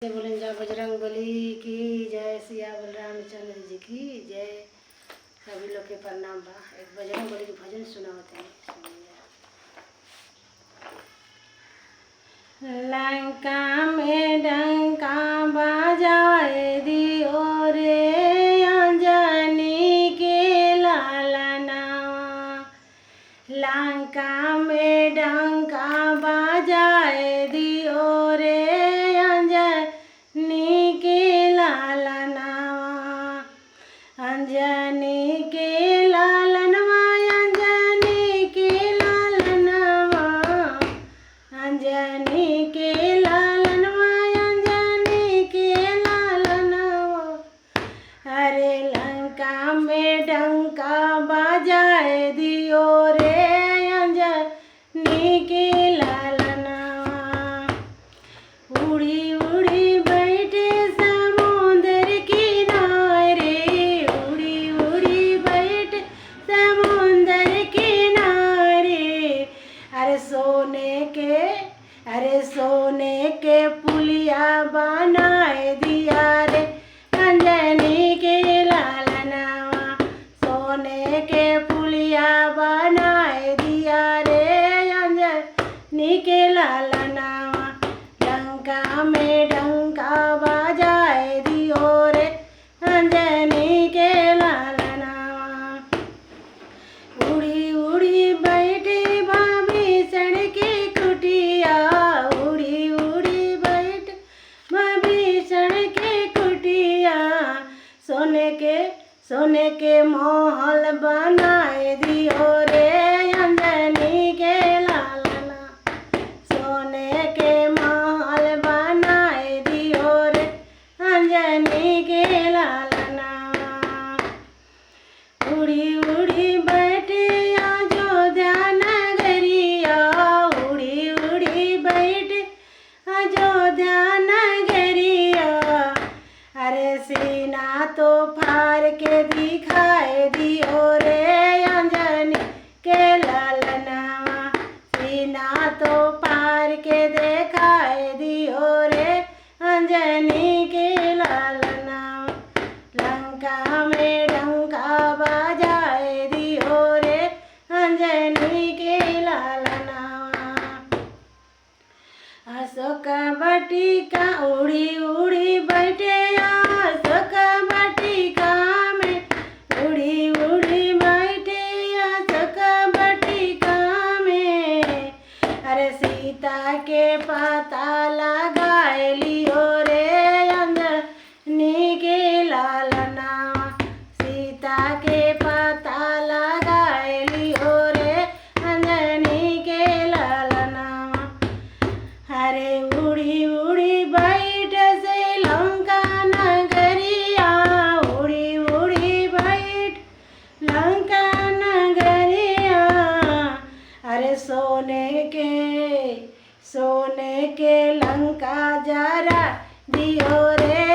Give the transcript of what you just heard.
से बोलें जा बजरंग बली की जय, सिया बलरामचंद्र जी की जय। सभी लोग के प्रणाम बा। एक बजरंग बली के भजन सुनावते हैं। लंका में डंका बजाए दियो रे अंजनी के लालनावा। लंका में डंका बजाए दियो रे अंजनी के लालनावा। अंजनी के लालनवा, अंजनी के लालनवा, अंजनी के लालनवा, अंजनी के लालनवा। अरे लंका में डंका बजाए दियो रे अंजनी के लालनवा। उड़ी उड़ी बैठे समुद्र किनारे, उड़ी उड़ी बैठे समुद्र किनारे। अरे सोने के पुलिया बनाए दिया रे अंजनी के लालनवा। सोने के पुलिया बनाए दिया रे अंजनी के लालनवा। लंका में डंका बजाए दियो रे अंजनी के लालनवा। उड़ी उड़ी बैठे भीषण की कुटिया, उड़ी उड़ी बैठ भीषण की कुटिया। सोने के महल बनाए दियो रे अंजनी के लालना। सोने के महल बनाए दियो रे अंजनी के लालना। उड़ी उड़ी बैठे अयोध्या नगरिया, उड़ी उड़ी बैठे अयोध्या नगरिया। अरे सीना तो फाड़ के दिखाए दियो रे अंजनी के लालनवा। सीना तो फाड़ के दिखाए दियो रे अंजनी के लालनवा। लंका में डंका बजाए दियो रे अंजनी के लालनवा। अशोक वाटिका उड़ी उड़ी बैठे, अशोक वाटिका में उड़ी उड़ी बैठे, अशोक वाटिका में। अरे सीता के पता लगाए लियो रे अंजनी के लालनवा। सीता के पता लगाए लियो रे अंजनी के लालनवा। अरे उड़ी उड़ी बैठ से लंका नगरिया, उड़ी उड़ी बैठ लंका नगरिया। अरे सोने के लंका जरा दियो रे